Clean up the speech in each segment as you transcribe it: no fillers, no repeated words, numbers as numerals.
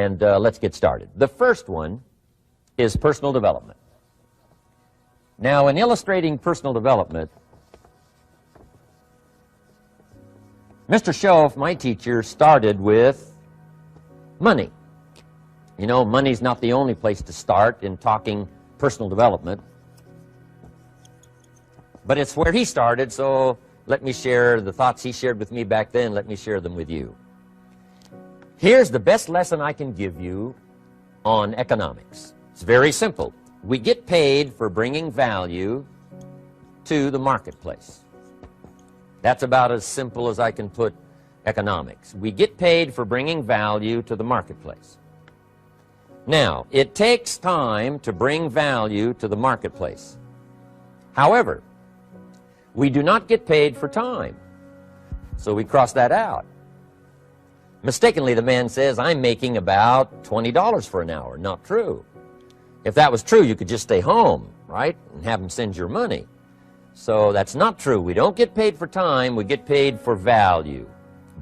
And let's get started. The first one is personal development. Now, in illustrating personal development, Mr. Schoaf, my teacher, started with money. You know, money's not the only place to start in talking personal development, but it's where he started, so let me share the thoughts he shared with me back then. Let me share them with you. Here's the best lesson I can give you on economics. It's very simple. We get paid for bringing value to the marketplace. That's about as simple as I can put economics. We get paid for bringing value to the marketplace. Now, it takes time to bring value to the marketplace. However, we do not get paid for time, so we cross that out. Mistakenly, the man says, I'm making about $20 for an hour. Not true. If that was true, you could just stay home, right, and have him send your money. So that's not true. We don't get paid for time. We get paid for value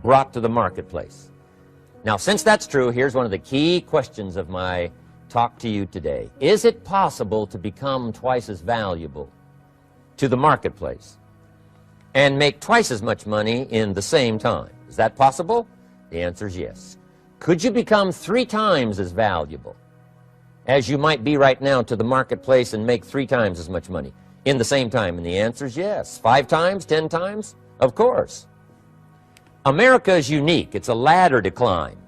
brought to the marketplace. Now, since that's true, here's one of the key questions of my talk to you today. Is it possible to become twice as valuable to the marketplace and make twice as much money in the same time? Is that possible? The answer is yes. Could you become 3 times as valuable as you might be right now to the marketplace and make 3 times as much money in the same time? And the answer is yes. 5 times, 10 times? Of course. America is unique. It's a ladder to climb.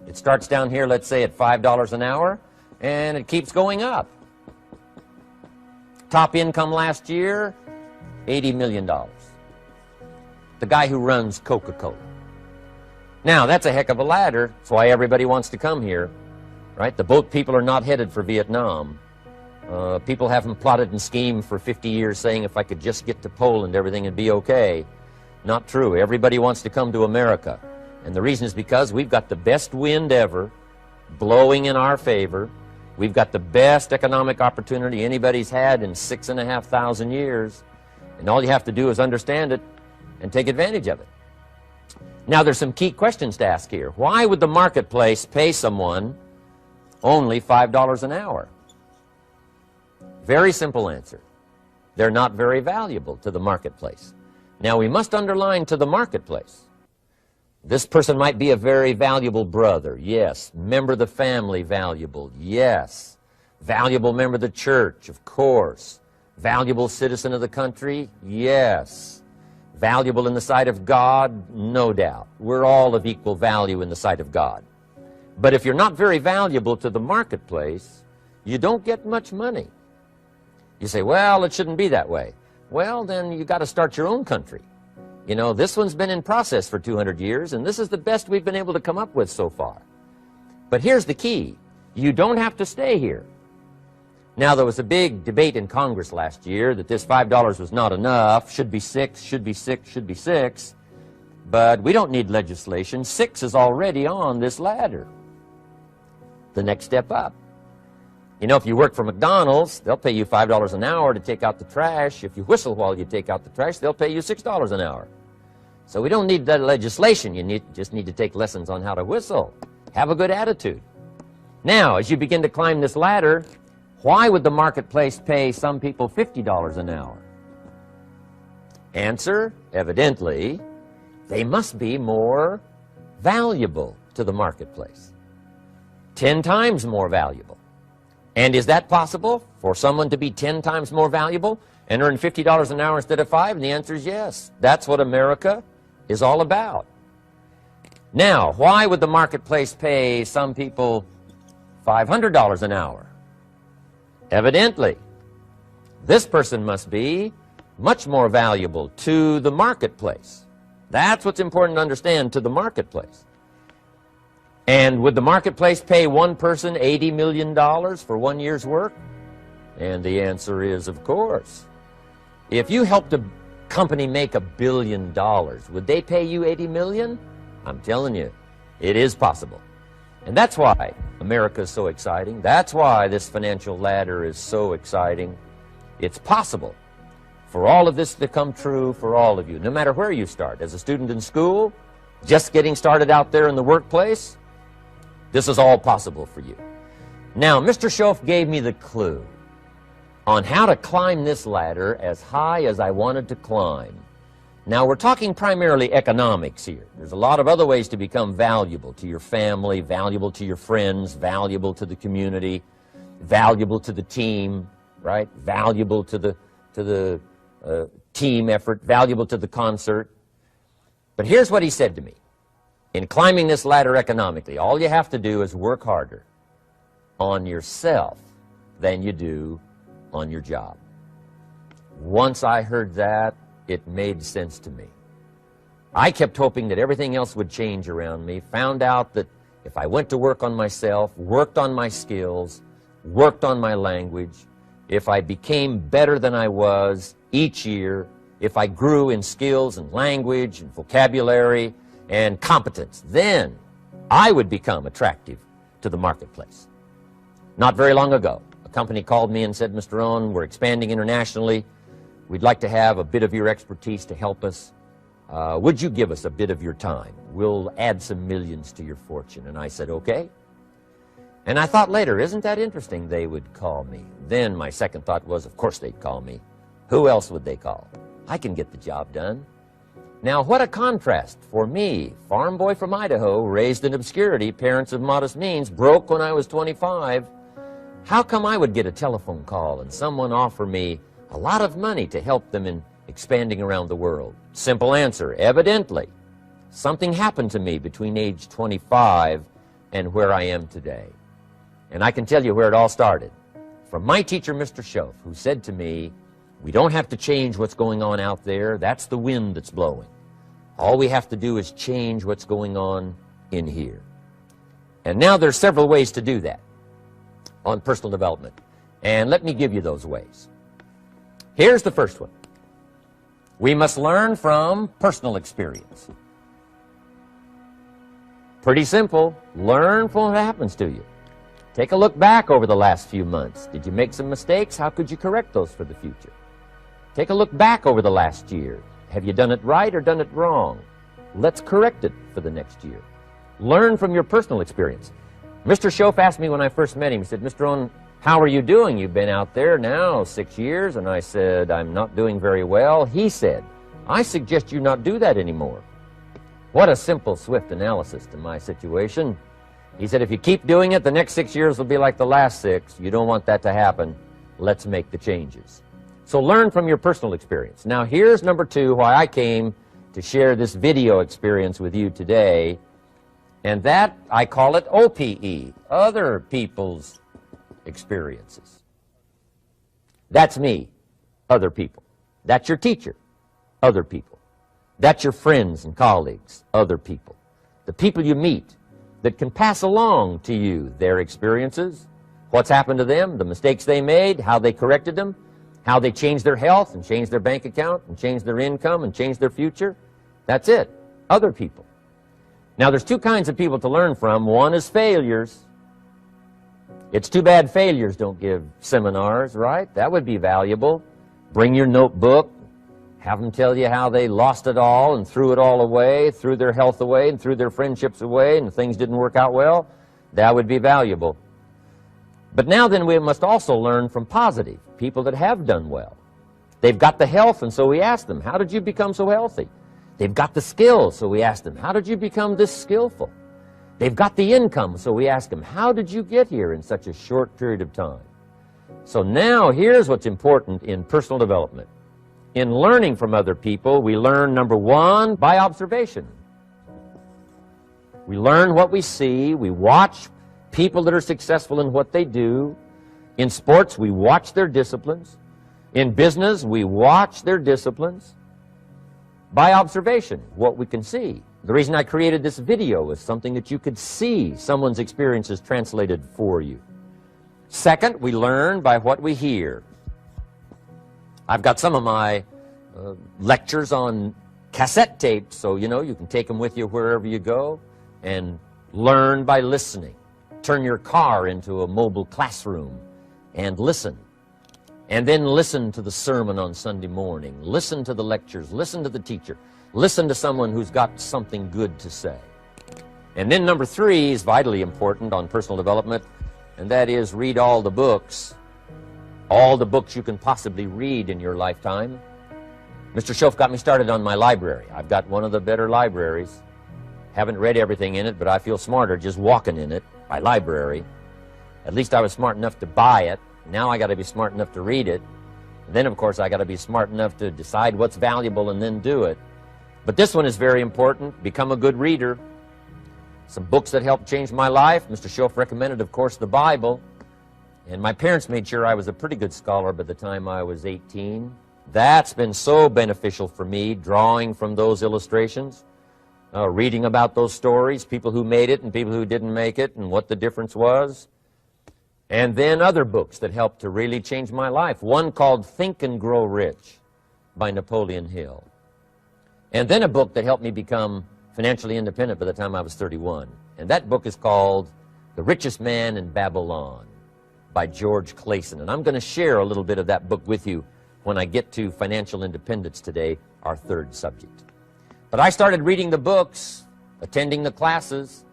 It starts down here, let's say, at $5 an hour, and it keeps going up. Top income last year, $80 million. The guy who runs Coca-Cola. Now, that's a heck of a ladder. That's why everybody wants to come here, right? The boat people are not headed for Vietnam. People haven't plotted and schemed for 50 years saying if I could just get to Poland, everything would be okay. Not true. Everybody wants to come to America. And the reason is because we've got the best wind ever blowing in our favor. We've got the best economic opportunity anybody's had in 6,500 years. And all you have to do is understand it and take advantage of it. Now, there's some key questions to ask here. Why would the marketplace pay someone only $5 an hour? Very simple answer. They're not very valuable to the marketplace. Now, we must underline to the marketplace. This person might be a very valuable brother, yes. Member of the family, valuable, yes. Valuable member of the church, of course. Valuable citizen of the country, yes. Valuable in the sight of God, no doubt. We're all of equal value in the sight of God. But if you're not very valuable to the marketplace, you don't get much money. You say, well, it shouldn't be that way. Well, then you got to start your own country. You know, this one's been in process for 200 years, and this is the best we've been able to come up with so far. But here's the key. You don't have to stay here. Now, there was a big debate in Congress last year that this $5 was not enough, should be 6, should be 6, should be 6. But we don't need legislation. 6 is already on this ladder. The next step up. You know, if you work for McDonald's, they'll pay you $5 an hour to take out the trash. If you whistle while you take out the trash, they'll pay you $6 an hour. So we don't need that legislation. You just need to take lessons on how to whistle. Have a good attitude. Now, as you begin to climb this ladder, why would the marketplace pay some people $50 an hour? Answer, evidently, they must be more valuable to the marketplace. 10 times more valuable. And is that possible for someone to be 10 times more valuable and earn $50 an hour instead of 5? And the answer is yes. That's what America is all about. Now, why would the marketplace pay some people $500 an hour? Evidently, this person must be much more valuable to the marketplace. That's what's important to understand, to the marketplace. And would the marketplace pay one person $80 million for 1 year's work? And the answer is, of course. If you helped a company make $1 billion, would they pay you $80 million? I'm telling you, it is possible. And that's why America is so exciting. That's why this financial ladder is so exciting. It's possible for all of this to come true for all of you, no matter where you start. As a student in school, just getting started out there in the workplace, This is all possible for you. Now, Mr. Schoaf gave me the clue on how to climb this ladder as high as I wanted to climb. Now, we're talking primarily economics here. There's a lot of other ways to become valuable to your family, valuable to your friends, valuable to the community, valuable to the team, right? Valuable to the team effort, valuable to the concert. But here's what he said to me. In climbing this ladder economically, all you have to do is work harder on yourself than you do on your job. Once I heard that, it made sense to me. I kept hoping that everything else would change around me, found out that if I went to work on myself, worked on my skills, worked on my language, if I became better than I was each year, if I grew in skills and language and vocabulary and competence, then I would become attractive to the marketplace. Not very long ago, a company called me and said, Mr. Rohn, we're expanding internationally. We'd like to have a bit of your expertise to help us. Would you give us a bit of your time? We'll add some millions to your fortune. And I said, okay. And I thought later, isn't that interesting? They would call me. Then my second thought was, of course they'd call me. Who else would they call? I can get the job done. Now, what a contrast for me, farm boy from Idaho, raised in obscurity, parents of modest means, broke when I was 25. How come I would get a telephone call and someone offer me a lot of money to help them in expanding around the world? Simple answer, evidently. Something happened to me between age 25 and where I am today. And I can tell you where it all started. From my teacher, Mr. Schoaf, who said to me, we don't have to change what's going on out there. That's the wind that's blowing. All we have to do is change what's going on in here. And now there's several ways to do that on personal development. And let me give you those ways. Here's the first one. We must learn from personal experience. Pretty simple. Learn from what happens to you. Take a look back over the last few months. Did you make some mistakes? How could you correct those for the future? Take a look back over the last year. Have you done it right or done it wrong? Let's correct it for the next year. Learn from your personal experience. Mr. Schoaf asked me when I first met him, he said, Mr. Rohn, how are you doing? You've been out there now 6 years. And I said, I'm not doing very well. He said, I suggest you not do that anymore. What a simple, swift analysis to my situation. He said, if you keep doing it, the next 6 years will be like the last 6. You don't want that to happen. Let's make the changes. So learn from your personal experience. Now here's number 2, why I came to share this video experience with you today. And that, I call it OPE, other people's experiences. That's me, other people. That's your teacher, other people. That's your friends and colleagues, other people. The people you meet that can pass along to you their experiences, what's happened to them, the mistakes they made, how they corrected them, how they changed their health and changed their bank account and changed their income and changed their future. That's it, other people. Now there's 2 kinds of people to learn from. One is failures. It's too bad failures don't give seminars, right? That would be valuable. Bring your notebook, have them tell you how they lost it all and threw it all away, threw their health away and threw their friendships away and things didn't work out well. That would be valuable. But now then we must also learn from positive, people that have done well. They've got the health, and so we ask them, how did you become so healthy? They've got the skills, so we ask them, how did you become this skillful? They've got the income, so we ask them, how did you get here in such a short period of time? So now here's what's important in personal development. In learning from other people, we learn, number 1, by observation. We learn what we see. We watch people that are successful in what they do. In sports, we watch their disciplines. In business, we watch their disciplines. By observation, what we can see. The reason I created this video was something that you could see someone's experiences translated for you. Second, we learn by what we hear. I've got some of my lectures on cassette tapes, so you know you can take them with you wherever you go and learn by listening. Turn your car into a mobile classroom and listen. And then listen to the sermon on Sunday morning. Listen to the lectures. Listen to the teacher. Listen to someone who's got something good to say. And then number 3 is vitally important on personal development, and that is read all the books you can possibly read in your lifetime. Mr. Schoaf got me started on my library. I've got one of the better libraries. Haven't read everything in it, but I feel smarter just walking in it, my library. At least I was smart enough to buy it. Now I got to be smart enough to read it. And then, of course, I got to be smart enough to decide what's valuable and then do it. But this one is very important. Become a good reader. Some books that helped change my life. Mr. Schoaf recommended, of course, the Bible. And my parents made sure I was a pretty good scholar by the time I was 18. That's been so beneficial for me, drawing from those illustrations, reading about those stories, people who made it and people who didn't make it, and what the difference was. And then other books that helped to really change my life. One called Think and Grow Rich by Napoleon Hill. And then a book that helped me become financially independent by the time I was 31. And that book is called The Richest Man in Babylon by George Clason. And I'm going to share a little bit of that book with you when I get to financial independence today, our 3rd subject. But I started reading the books, attending the classes,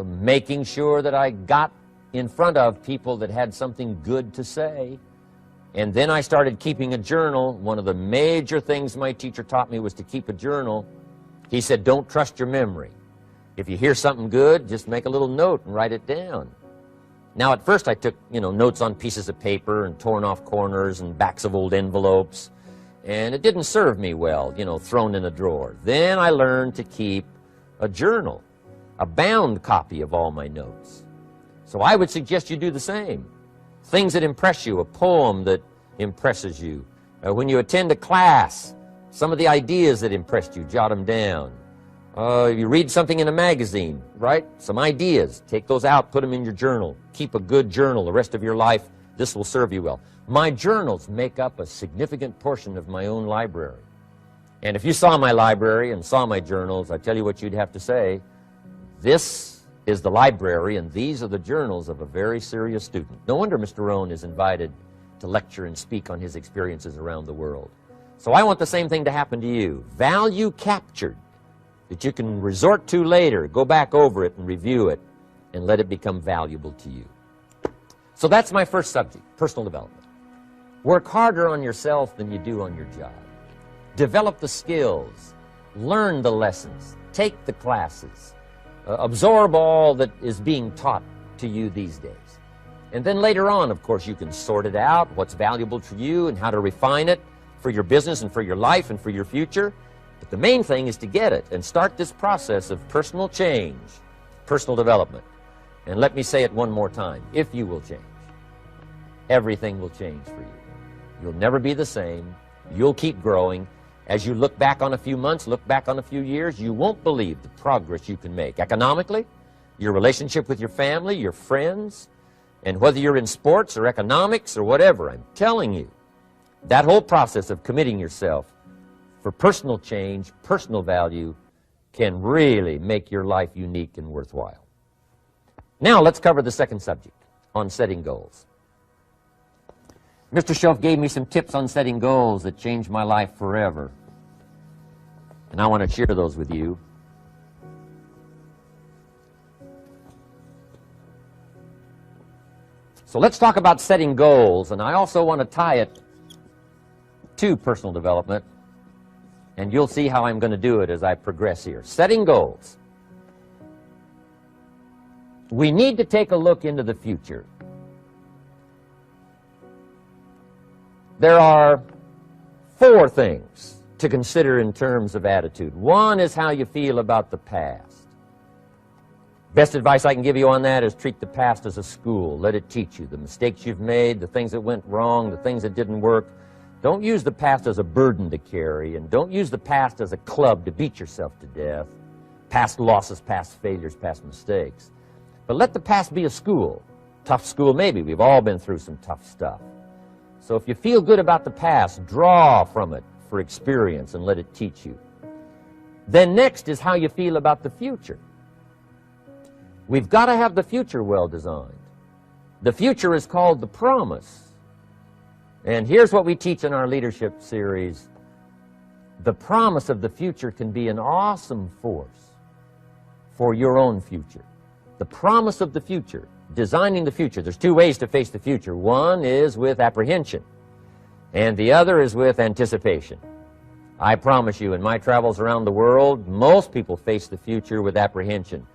making sure that I got in front of people that had something good to say. And then I started keeping a journal. One of the major things my teacher taught me was to keep a journal. He said, don't trust your memory. If you hear something good, just make a little note and write it down. Now, at first I took, notes on pieces of paper and torn off corners and backs of old envelopes. And it didn't serve me well, thrown in a drawer. Then I learned to keep a journal, a bound copy of all my notes. So I would suggest you do the same. Things that impress you, a poem that impresses you. When you attend a class, some of the ideas that impressed you, jot them down. You read something in a magazine, right? Some ideas, take those out, put them in your journal. Keep a good journal the rest of your life. This will serve you well. My journals make up a significant portion of my own library. And if you saw my library and saw my journals, I tell you what you'd have to say. This is the library, and these are the journals of a very serious student. No wonder Mr. Rohn is invited to lecture and speak on his experiences around the world. So I want the same thing to happen to you. Value captured that you can resort to later, go back over it and review it, and let it become valuable to you. So that's my first subject, personal development. Work harder on yourself than you do on your job. Develop the skills, learn the lessons, take the classes, absorb all that is being taught to you these days. And then later on, of course, you can sort it out, what's valuable to you and how to refine it for your business and for your life and for your future. But the main thing is to get it and start this process of personal change, personal development. And let me say it one more time. If you will change, everything will change for you. You'll never be the same. You'll keep growing. As you look back on a few months, look back on a few years, you won't believe the progress you can make. Economically, your relationship with your family, your friends, and whether you're in sports or economics or whatever, I'm telling you, that whole process of committing yourself for personal change, personal value, can really make your life unique and worthwhile. Now let's cover the second subject, on setting goals. Mr. Schoaf gave me some tips on setting goals that changed my life forever. And I want to share those with you. So let's talk about setting goals, and I also want to tie it to personal development, and you'll see how I'm going to do it as I progress here. Setting goals. We need to take a look into the future. There are 4 things to consider in terms of attitude. One is how you feel about the past. Best advice I can give you on that is treat the past as a school. Let it teach you the mistakes you've made, the things that went wrong, the things that didn't work. Don't use the past as a burden to carry, and don't use the past as a club to beat yourself to death. Past losses, past failures, past mistakes. But let the past be a school. Tough school maybe. We've all been through some tough stuff. So if you feel good about the past, draw from it for experience and let it teach you. Then next is how you feel about the future. We've got to have the future well designed. The future is called the promise. And here's what we teach in our leadership series. The promise of the future can be an awesome force for your own future. The promise of the future, designing the future. There's two ways to face the future. One is with apprehension, and the other is with anticipation. I promise you, in my travels around the world, most people face the future with apprehension.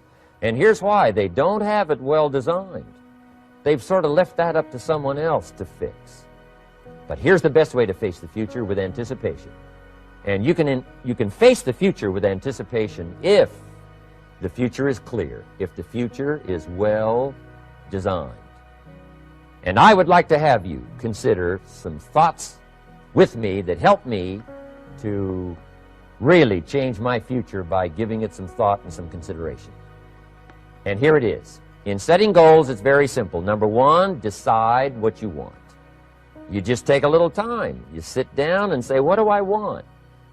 And here's why. They don't have it well designed. They've sort of left that up to someone else to fix. But here's the best way to face the future, with anticipation. And you can face the future with anticipation if the future is clear, if the future is well designed. And I would like to have you consider some thoughts with me that help me to really change my future by giving it some thought and some consideration. And here it is. In setting goals, it's very simple. Number one, decide what you want. You just take a little time. You sit down and say, what do I want?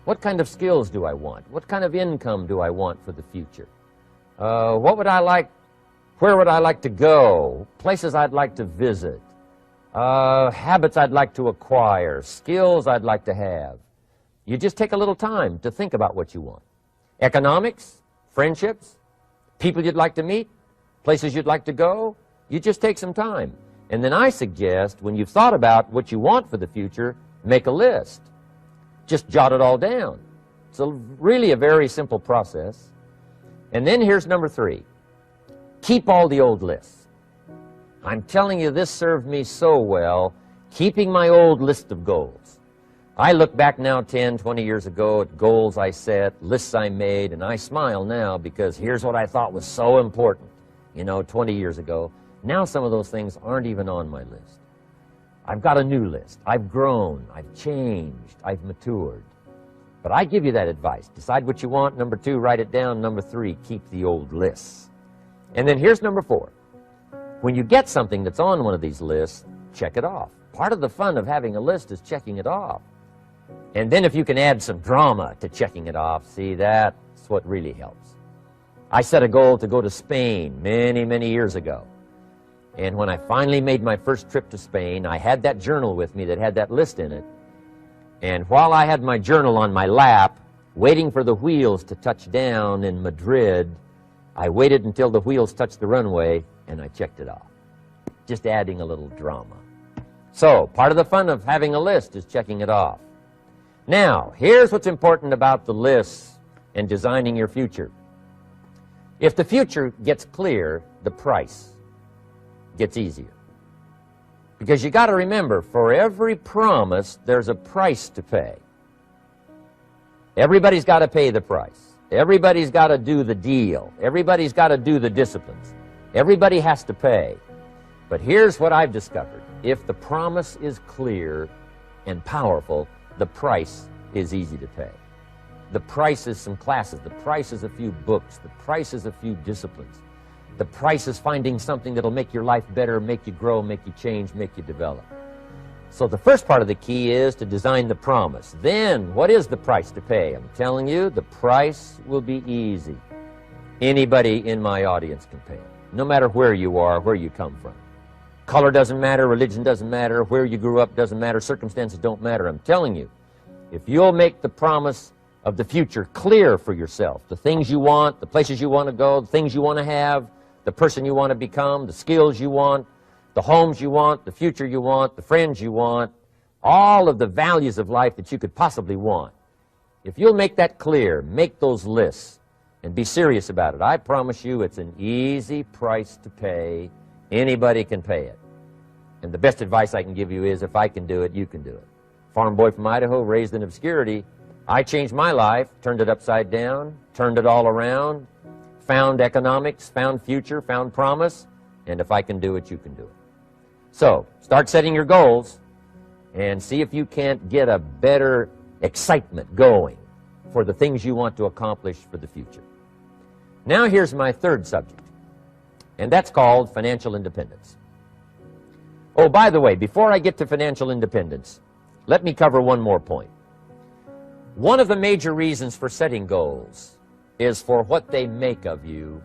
What kind of skills do I want? What kind of income do I want for the future? What would I like? Where would I like to go? Places I'd like to visit. Habits I'd like to acquire. Skills I'd like to have. You just take a little time to think about what you want. Economics, friendships, people you'd like to meet, places you'd like to go. You just take some time. And then I suggest, when you've thought about what you want for the future, make a list. Just jot it all down. It's really a very simple process. And then here's number three. Keep all the old lists. I'm telling you, this served me so well, keeping my old list of goals. I look back now 10, 20 years ago at goals I set, lists I made, and I smile now because here's what I thought was so important, 20 years ago. Now some of those things aren't even on my list. I've got a new list. I've grown. I've changed. I've matured. But I give you that advice. Decide what you want. Number two, write it down. Number three, keep the old lists. And then here's number four. When you get something that's on one of these lists, check it off. Part of the fun of having a list is checking it off. And then if you can add some drama to checking it off, see, that's what really helps. I set a goal to go to Spain many, many years ago. And when I finally made my first trip to Spain, I had that journal with me that had that list in it. And while I had my journal on my lap, waiting for the wheels to touch down in Madrid, I waited until the wheels touched the runway, and I checked it off. Just adding a little drama. So, part of the fun of having a list is checking it off. Now, here's what's important about the lists and designing your future. If the future gets clear, the price gets easier. Because you got to remember, for every promise, there's a price to pay. Everybody's got to pay the price. Everybody's got to do the deal. Everybody's got to do the disciplines. Everybody has to pay. But here's what I've discovered. If the promise is clear and powerful, the price is easy to pay. The price is some classes. The price is a few books. The price is a few disciplines. The price is finding something that'll make your life better, make you grow, make you change, make you develop. So the first part of the key is to design the promise. Then, what is the price to pay? I'm telling you, the price will be easy. Anybody in my audience can pay it, no matter where you are, where you come from. Color doesn't matter, religion doesn't matter, where you grew up doesn't matter, circumstances don't matter. I'm telling you, if you'll make the promise of the future clear for yourself, the things you want, the places you want to go, the things you want to have, the person you want to become, the skills you want, the homes you want, the future you want, the friends you want, all of the values of life that you could possibly want. If you'll make that clear, make those lists, and be serious about it, I promise you it's an easy price to pay. Anybody can pay it. And the best advice I can give you is, if I can do it, you can do it. Farm boy from Idaho, raised in obscurity, I changed my life, turned it upside down, turned it all around, found economics, found future, found promise, and if I can do it, you can do it. So, start setting your goals and see if you can't get a better excitement going for the things you want to accomplish for the future. Now here's my third subject, and that's called financial independence. Oh, by the way, before I get to financial independence, let me cover one more point. One of the major reasons for setting goals is for what they make of you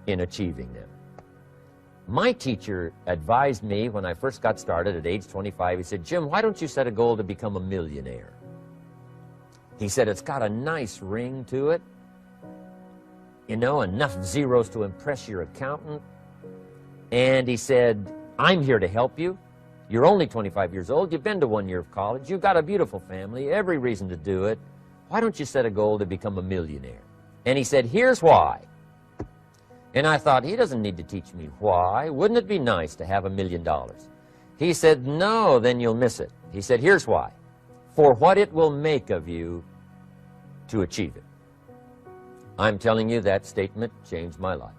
in achieving them. My teacher advised me when I first got started at age 25, he said, Jim, why don't you set a goal to become a millionaire? He said, it's got a nice ring to it. you know, enough zeros to impress your accountant. And he said, I'm here to help you. You're only 25 years old. You've been to 1 year of college. You've got a beautiful family, every reason to do it. Why don't you set a goal to become a millionaire? And he said, here's why. And I thought, he doesn't need to teach me why. Wouldn't it be nice to have $1 million? He said, no, then you'll miss it. He said, here's why. For what it will make of you to achieve it. I'm telling you, that statement changed my life.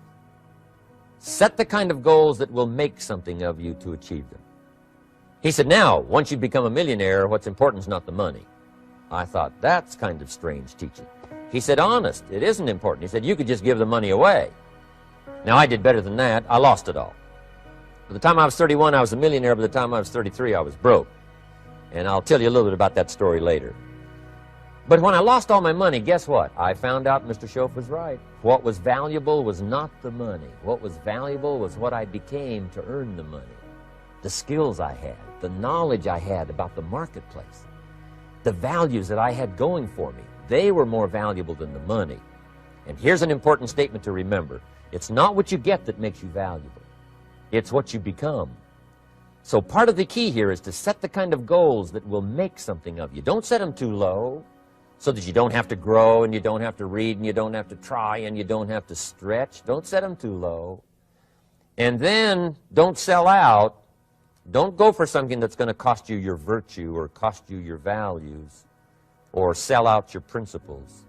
Set the kind of goals that will make something of you to achieve them. He said, now, once you become a millionaire, what's important is not the money. I thought, that's kind of strange teaching. He said, honest, it isn't important. He said, you could just give the money away. Now, I did better than that. I lost it all. By the time I was 31, I was a millionaire. By the time I was 33, I was broke. And I'll tell you a little bit about that story later. But when I lost all my money, guess what? I found out Mr. Schoaf was right. What was valuable was not the money. What was valuable was what I became to earn the money. The skills I had, the knowledge I had about the marketplace, the values that I had going for me. They were more valuable than the money. And here's an important statement to remember. It's not what you get that makes you valuable. It's what you become. So part of the key here is to set the kind of goals that will make something of you. Don't set them too low so that you don't have to grow and you don't have to read and you don't have to try and you don't have to stretch. Don't set them too low. And then don't sell out. Don't go for something that's going to cost you your virtue or cost you your values or sell out your principles.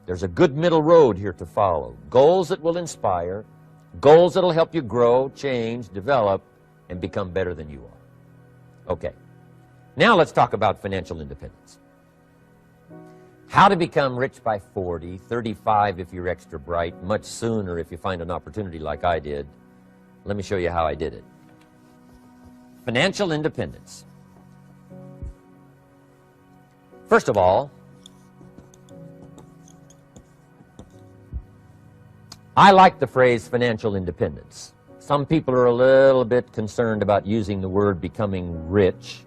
There's a good middle road here to follow. Goals that will inspire, goals that will help you grow, change, develop, and become better than you are. Okay. Now let's talk about financial independence. How to become rich by 40, 35 if you're extra bright, much sooner if you find an opportunity like I did. Let me show you how I did it. Financial independence. First of all, I like the phrase financial independence. Some people are a little bit concerned about using the word becoming rich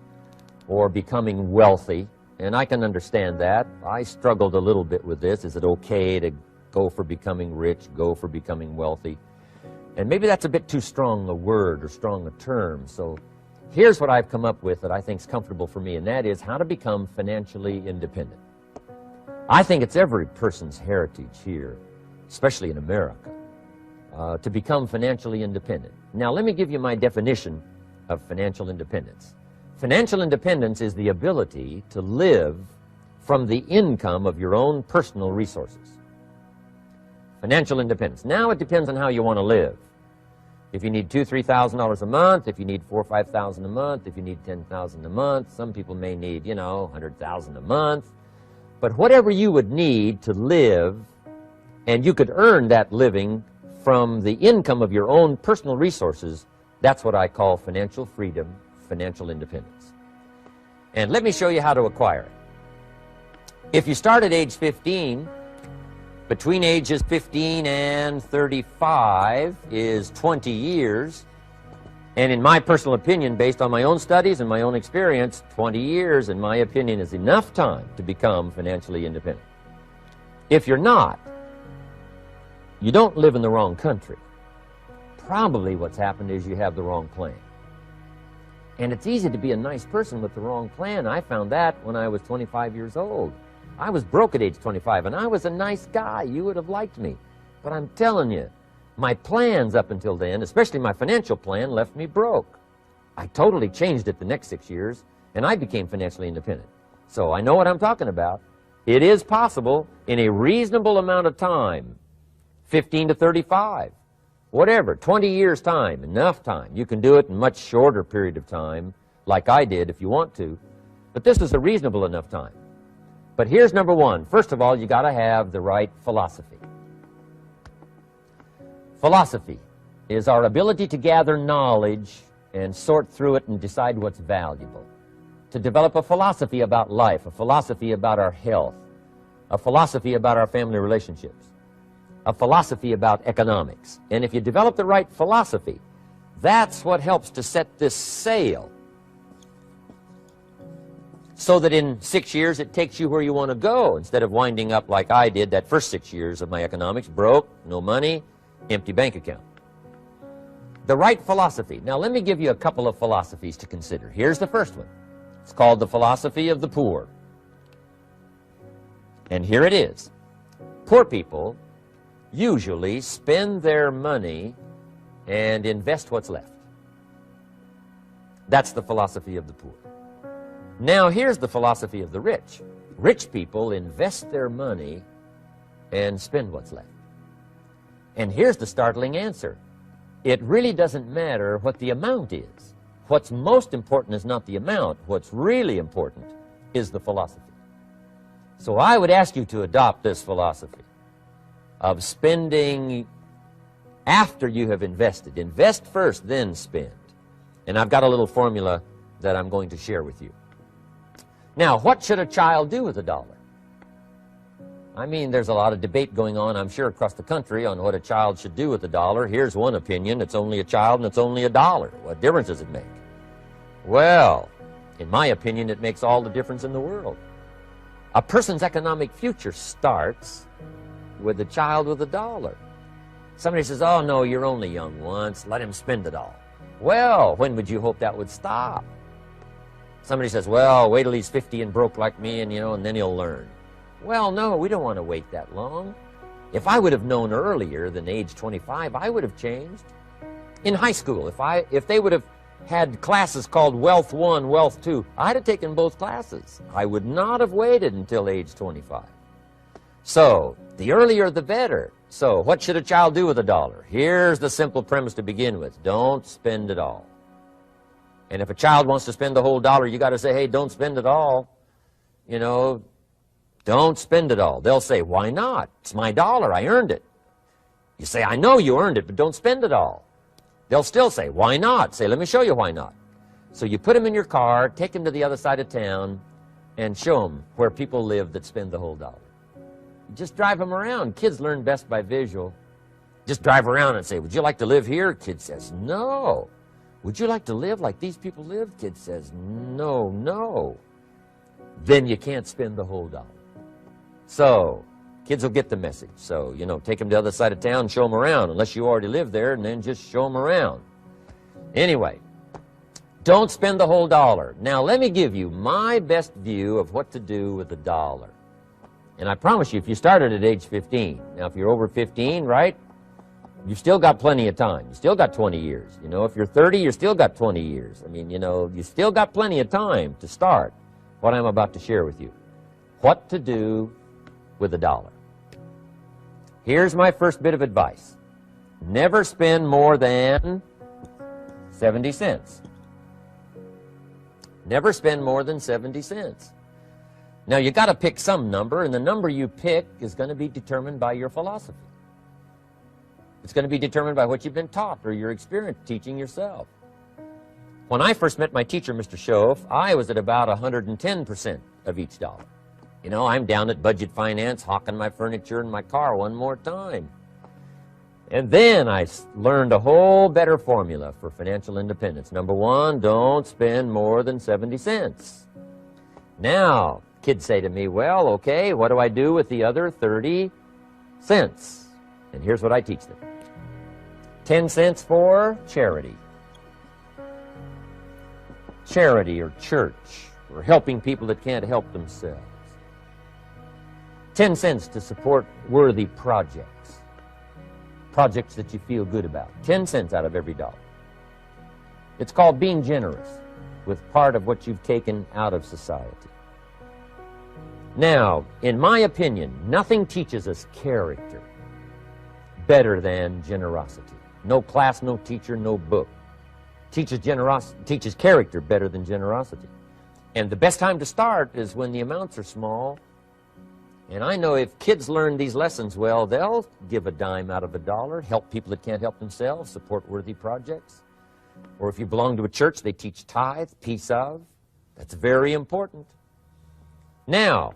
or becoming wealthy, and I can understand that. I struggled a little bit with this. Is it okay to go for becoming rich, go for becoming wealthy? And maybe that's a bit too strong a word or strong a term. So here's what I've come up with that I think is comfortable for me, and that is how to become financially independent. I think it's every person's heritage here, especially in America, to become financially independent. Now, let me give you my definition of financial independence. Financial independence is the ability to live from the income of your own personal resources. Financial independence. Now, it depends on how you want to live. If you need $2,000, $3,000 a month, if you need $4,000 or $5,000 a month, if you need $10,000 a month, some people may need, $100,000 a month. But whatever you would need to live, and you could earn that living from the income of your own personal resources, that's what I call financial freedom, financial independence. And let me show you how to acquire it. If you start at age 15, between ages 15 and 35 is 20 years. And in my personal opinion, based on my own studies and my own experience, 20 years, in my opinion, is enough time to become financially independent. If you're not, you don't live in the wrong country. Probably what's happened is you have the wrong plan. And it's easy to be a nice person with the wrong plan. I found that when I was 25 years old. I was broke at age 25, and I was a nice guy. You would have liked me. But I'm telling you, my plans up until then, especially my financial plan, left me broke. I totally changed it the next 6 years, and I became financially independent. So I know what I'm talking about. It is possible in a reasonable amount of time, 15 to 35, whatever, 20 years' time, enough time. You can do it in a much shorter period of time, like I did if you want to. But this is a reasonable enough time. But here's number one. First of all, you got to have the right philosophy. Philosophy is our ability to gather knowledge and sort through it and decide what's valuable. To develop a philosophy about life, a philosophy about our health, a philosophy about our family relationships, a philosophy about economics. And if you develop the right philosophy, that's what helps to set this sail. so that in 6 years it takes you where you want to go, instead of winding up like I did that first 6 years of my economics, broke, no money, empty bank account. The right philosophy. Now let me give you a couple of philosophies to consider. Here's the first one. It's called the philosophy of the poor. And here it is. Poor people usually spend their money and invest what's left. That's the philosophy of the poor. Now here's the philosophy of the rich. Rich people invest their money and spend what's left. And here's the startling answer. It really doesn't matter what the amount is. What's most important is not the amount. What's really important is the philosophy. So I would ask you to adopt this philosophy of spending after you have invested. Invest first, then spend. And I've got a little formula that I'm going to share with you. Now, what should a child do with a dollar? I mean, there's a lot of debate going on, I'm sure, across the country on what a child should do with a dollar. Here's one opinion. It's only a child and it's only a dollar. What difference does it make? Well, in my opinion, it makes all the difference in the world. A person's economic future starts with a child with a dollar. Somebody says, oh, no, you're only young once. Let him spend it all. Well, when would you hope that would stop? Somebody says, well, wait till he's 50 and broke like me, and, and then he'll learn. Well, no, we don't want to wait that long. If I would have known earlier than age 25, I would have changed. In high school, if they would have had classes called Wealth 1, Wealth 2, I'd have taken both classes. I would not have waited until age 25. So, the earlier the better. So, what should a child do with a dollar? Here's the simple premise to begin with. Don't spend it all. And if a child wants to spend the whole dollar, you got to say, hey, don't spend it all. Don't spend it all. They'll say, why not? It's my dollar. I earned it. You say, I know you earned it, but don't spend it all. They'll still say, why not? Say, let me show you why not. So you put them in your car, take them to the other side of town, and show them where people live that spend the whole dollar. You just drive them around. Kids learn best by visual. Just drive around and say, would you like to live here? Kid says, no. Would you like to live like these people live? Kid says, no, no. Then you can't spend the whole dollar. So, kids will get the message. So, take them to the other side of town, show them around, unless you already live there, and then just show them around. Anyway, don't spend the whole dollar. Now, let me give you my best view of what to do with a dollar. And I promise you, if you started at age 15, now if you're over 15, right, you've still got plenty of time. You still got 20 years. If you're 30, you still got 20 years. I mean, you still got plenty of time to start what I'm about to share with you. What to do with a dollar. Here's my first bit of advice. Never spend more than 70 cents. Never spend more than 70 cents. Now, you got to pick some number, and the number you pick is going to be determined by your philosophy. It's going to be determined by what you've been taught or your experience teaching yourself. When I first met my teacher, Mr. Schoaf, I was at about 110% of each dollar. I'm down at budget finance, hawking my furniture and my car one more time. And then I learned a whole better formula for financial independence. Number one, don't spend more than 70 cents. Now, kids say to me, well, okay, what do I do with the other 30 cents? And here's what I teach them. 10 cents for charity. Charity or church, or helping people that can't help themselves. 10 cents to support worthy projects. Projects that you feel good about. 10 cents out of every dollar. It's called being generous with part of what you've taken out of society. Now, in my opinion, nothing teaches us character better than generosity. No class, no teacher, no book teaches character better than generosity. And the best time to start is when the amounts are small. And I know if kids learn these lessons well, they'll give a dime out of a dollar, help people that can't help themselves, support worthy projects. Or if you belong to a church, they teach tithe, piece of. That's very important. Now,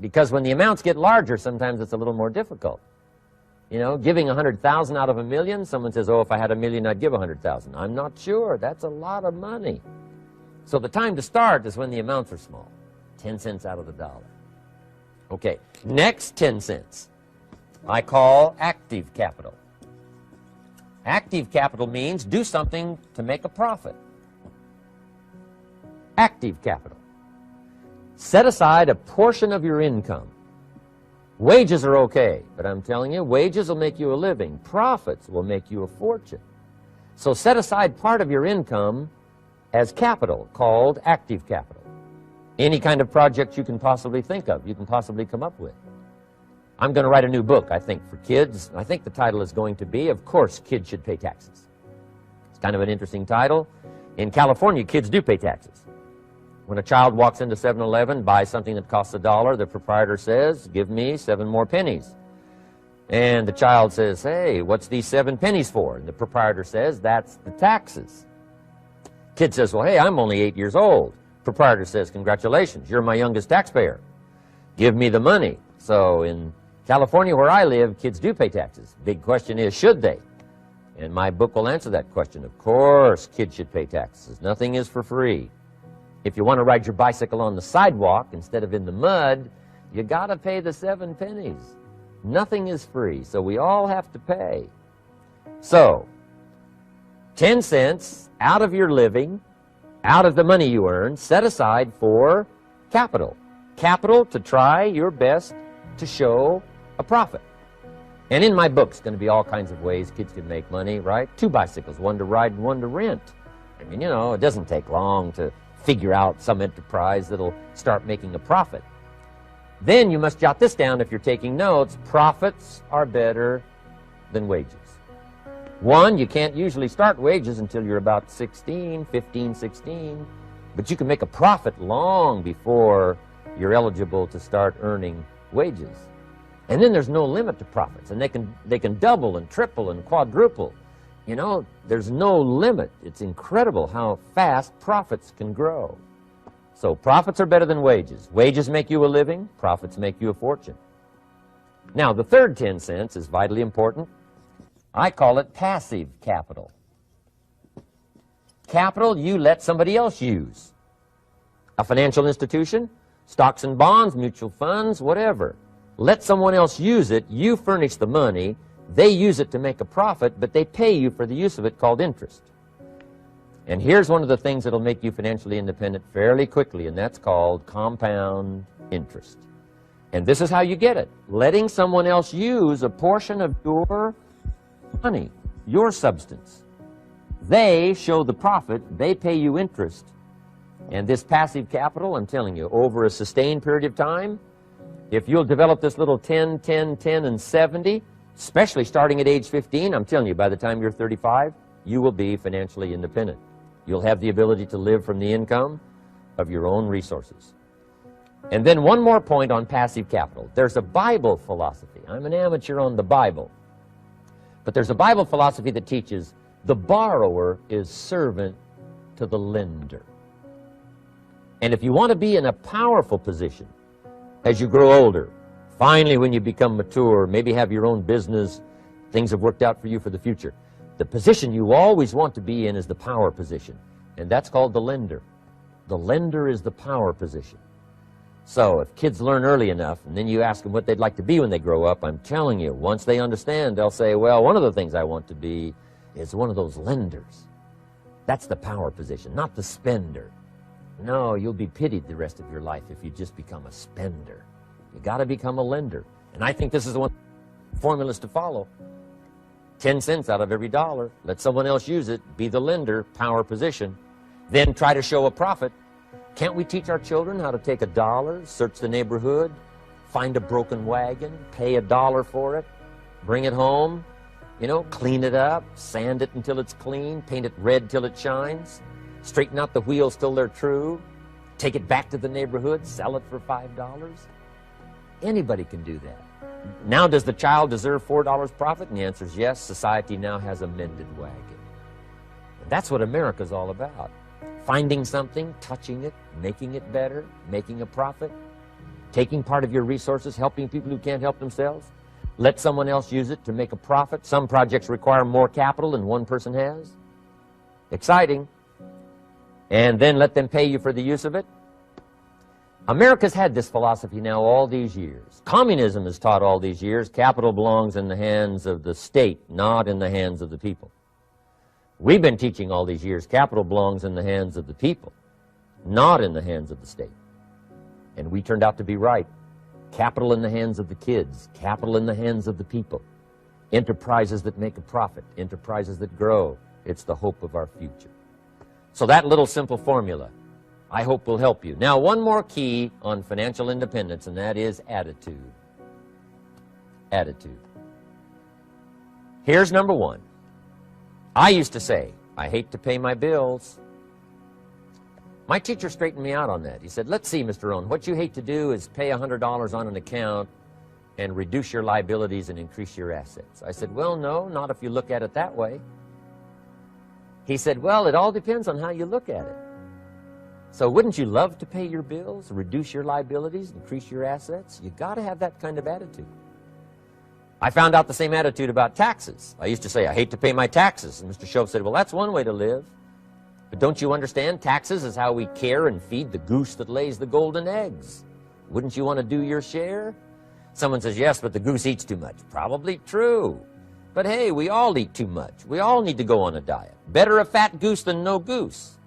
because when the amounts get larger, sometimes it's a little more difficult. Giving 100,000 out of a million, someone says, oh, if I had a million, I'd give 100,000. I'm not sure. That's a lot of money. So the time to start is when the amounts are small. 10 cents out of the dollar. Okay, next 10 cents I call active capital. Active capital means do something to make a profit. Active capital. Set aside a portion of your income. Wages are okay, but I'm telling you, wages will make you a living. Profits will make you a fortune. So set aside part of your income as capital, called active capital. Any kind of project you can possibly think of, you can possibly come up with. I'm going to write a new book, I think, for kids. I think the title is going to be, Of Course Kids Should Pay Taxes. It's kind of an interesting title. In California, kids do pay taxes. When a child walks into 7-Eleven, buys something that costs $1, the proprietor says, give me 7 more pennies. And the child says, hey, what's these 7 pennies for? And the proprietor says, that's the taxes. Kid says, well, hey, I'm only 8 years old. Proprietor says, congratulations, you're my youngest taxpayer. Give me the money. So in California, where I live, kids do pay taxes. Big question is, should they? And my book will answer that question. Of course, kids should pay taxes. Nothing is for free. If you want to ride your bicycle on the sidewalk instead of in the mud, you got to pay the 7 pennies. Nothing is free, so we all have to pay. So, 10 cents out of your living, out of the money you earn, set aside for capital. Capital to try your best to show a profit. And in my book, it's going to be all kinds of ways kids can make money, right? 2 bicycles, one to ride and one to rent. I mean, you know, it doesn't take long to figure out some enterprise that'll start making a profit. Then you must jot this down if you're taking notes. Profits are better than wages. 1, you can't usually start wages until you're about 16, 15, 16. But you can make a profit long before you're eligible to start earning wages. And then there's no limit to profits. And they can double and triple and quadruple. You know, there's no limit. It's incredible how fast profits can grow. So profits are better than wages. Wages make you a living. Profits make you a fortune. Now, the third 10 cents is vitally important. I call it passive capital. Capital you let somebody else use. A financial institution, stocks and bonds, mutual funds, whatever. Let someone else use it. You furnish the money. They use it to make a profit, but they pay you for the use of it, called interest. And here's one of the things that'll make you financially independent fairly quickly, and that's called compound interest. And this is how you get it. Letting someone else use a portion of your money, your substance. They show the profit, they pay you interest. And this passive capital, I'm telling you, over a sustained period of time, if you'll develop this little 10, 10, 10, and 70, especially starting at age 15, I'm telling you, by the time you're 35, you will be financially independent. You'll have the ability to live from the income of your own resources. And then one more point on passive capital. There's a Bible philosophy. I'm an amateur on the Bible. But there's a Bible philosophy that teaches the borrower is servant to the lender. And if you want to be in a powerful position as you grow older, finally when you become mature, maybe have your own business, things have worked out for you for the future, the position you always want to be in is the power position. And that's called the lender. The lender is the power position. So if kids learn early enough, and then you ask them what they'd like to be when they grow up, I'm telling you, once they understand, they'll say, well, one of the things I want to be is one of those lenders. That's the power position, not the spender. No, you'll be pitied the rest of your life if you just become a spender. You got to become a lender. And I think this is one formulas to follow. 10 cents out of every dollar. Let someone else use it. Be the lender, power position. Then try to show a profit. Can't we teach our children how to take $1, search the neighborhood, find a broken wagon, pay $1 for it, bring it home, you know, clean it up, sand it until it's clean, paint it red till it shines, straighten out the wheels till they're true, take it back to the neighborhood, sell it for $5? Anybody can do that. Now, does the child deserve $4 profit? And the answer is yes. Society now has a mended wagon. And that's what America's all about. Finding something, touching it, making it better, making a profit, taking part of your resources, helping people who can't help themselves. Let someone else use it to make a profit. Some projects require more capital than one person has. Exciting. and then let them pay you for the use of it? America's had this philosophy now all these years. Communism has taught all these years capital belongs in the hands of the state, not in the hands of the people. We've been teaching all these years capital belongs in the hands of the people, not in the hands of the state. And we turned out to be right. Capital in the hands of the kids, capital in the hands of the people. Enterprises that make a profit, enterprises that grow. It's the hope of our future. So that little simple formula, I hope, will help you. Now, one more key on financial independence, and that is attitude. Attitude. Here's number one. I used to say, I hate to pay my bills. My teacher straightened me out on that. He said, let's see, Mr. Rohn, what you hate to do is pay $100 on an account and reduce your liabilities and increase your assets. I said, well, no, not if you look at it that way. He said, well, it all depends on how you look at it. So wouldn't you love to pay your bills, reduce your liabilities, increase your assets? You got to have that kind of attitude. I found out the same attitude about taxes. I used to say, I hate to pay my taxes. And Mr. Shove said, well, that's one way to live. But don't you understand? Taxes is how we care and feed the goose that lays the golden eggs. Wouldn't you want to do your share? Someone says, yes, but the goose eats too much. Probably true. But hey, we all eat too much. We all need to go on a diet. Better a fat goose than no goose.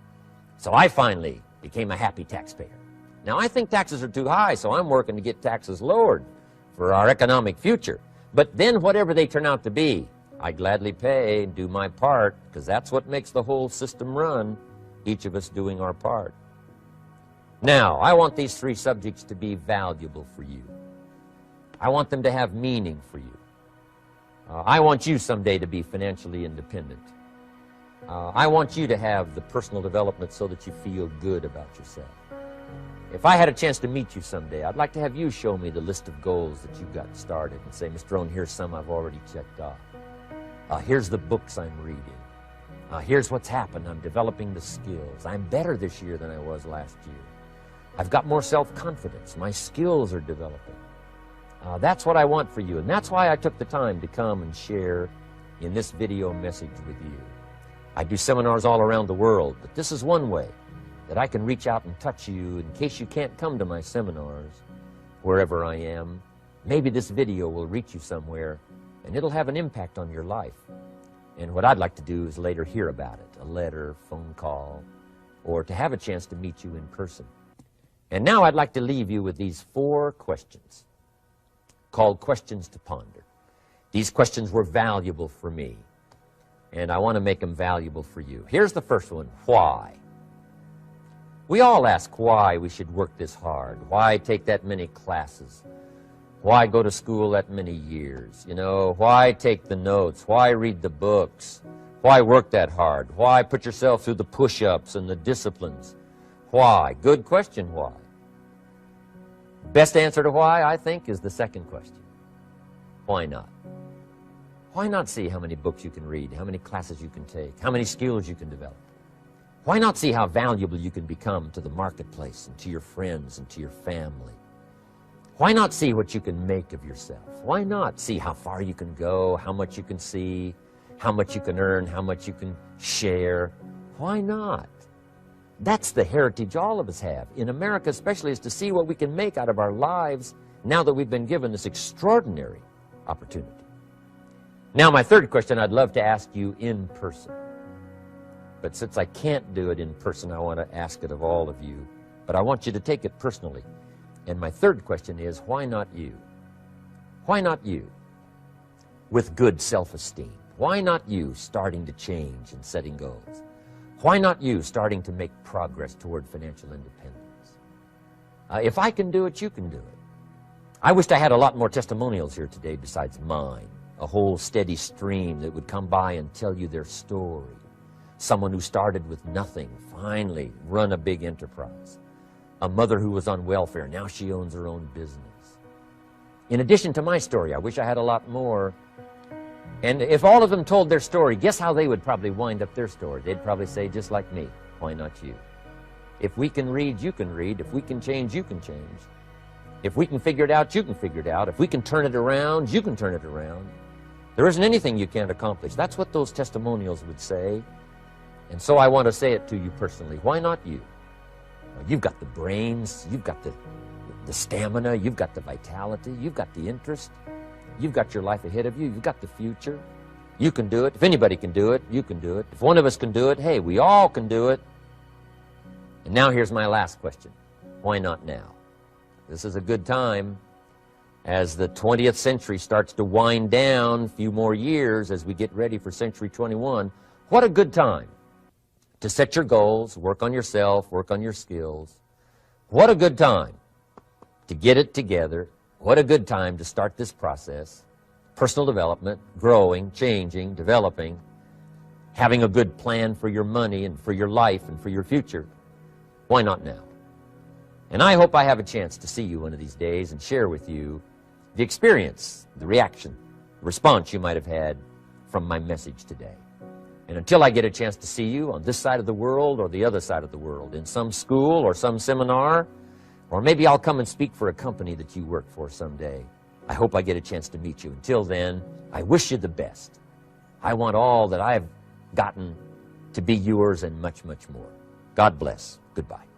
So I finally became a happy taxpayer. Now, I think taxes are too high, so I'm working to get taxes lowered for our economic future. But then whatever they turn out to be, I gladly pay and do my part, because that's what makes the whole system run, each of us doing our part. Now, I want these three subjects to be valuable for you. I want them to have meaning for you. I want you someday to be financially independent. I want you to have the personal development so that you feel good about yourself. If I had a chance to meet you someday, I'd like to have you show me the list of goals that you got started and say, Mr. Rohn, here's some I've already checked off. Here's the books I'm reading. Here's what's happened. I'm developing the skills. I'm better this year than I was last year. I've got more self-confidence. My skills are developing. That's what I want for you, and that's why I took the time to come and share in this video message with you. I do seminars all around the world, but this is one way that I can reach out and touch you in case you can't come to my seminars, wherever I am. Maybe this video will reach you somewhere, and it'll have an impact on your life. And what I'd like to do is later hear about it, a letter, phone call, or to have a chance to meet you in person. And now I'd like to leave you with these 4 questions called questions to ponder. These questions were valuable for me, and I want to make them valuable for you. Here's the first one, why? We all ask why we should work this hard. Why take that many classes? Why go to school that many years? You know, why take the notes? Why read the books? Why work that hard? Why put yourself through the push-ups and the disciplines? Why? Good question, why? Best answer to why, I think, is the second question. Why not? Why not see how many books you can read, how many classes you can take, how many skills you can develop? Why not see how valuable you can become to the marketplace and to your friends and to your family? Why not see what you can make of yourself? Why not see how far you can go, how much you can see, how much you can earn, how much you can share? Why not? That's the heritage all of us have, in America especially, is to see what we can make out of our lives now that we've been given this extraordinary opportunity. Now, my third question I'd love to ask you in person. But since I can't do it in person, I want to ask it of all of you. But I want you to take it personally. And my third question is, why not you? Why not you? With good self-esteem. Why not you starting to change and setting goals? Why not you starting to make progress toward financial independence? If I can do it, you can do it. I wished I had a lot more testimonials here today besides mine. A whole steady stream that would come by and tell you their story. Someone who started with nothing, finally run a big enterprise. A mother who was on welfare, now she owns her own business. In addition to my story, I wish I had a lot more. And if all of them told their story, guess how they would probably wind up their story? They'd probably say, just like me, why not you? If we can read, you can read. If we can change, you can change. If we can figure it out, you can figure it out. If we can turn it around, you can turn it around. There isn't anything you can't accomplish. That's what those testimonials would say. And so I want to say it to you personally. Why not you? You've got the brains, you've got the stamina, you've got the vitality, you've got the interest, you've got your life ahead of you, you've got the future. You can do it. If anybody can do it, you can do it. If one of us can do it, hey, we all can do it. And now here's my last question. Why not now? This is a good time as the 20th century starts to wind down, a few more years as we get ready for century 21. What a good time to set your goals, work on yourself, work on your skills. What a good time to get it together. What a good time to start this process. Personal development, growing, changing, developing, having a good plan for your money and for your life and for your future. Why not now? And I hope I have a chance to see you one of these days and share with you the experience, the reaction, the response you might have had from my message today. And until I get a chance to see you on this side of the world or the other side of the world, in some school or some seminar, or maybe I'll come and speak for a company that you work for someday, I hope I get a chance to meet you. Until then, I wish you the best. I want all that I've gotten to be yours and much, much more. God bless. Goodbye.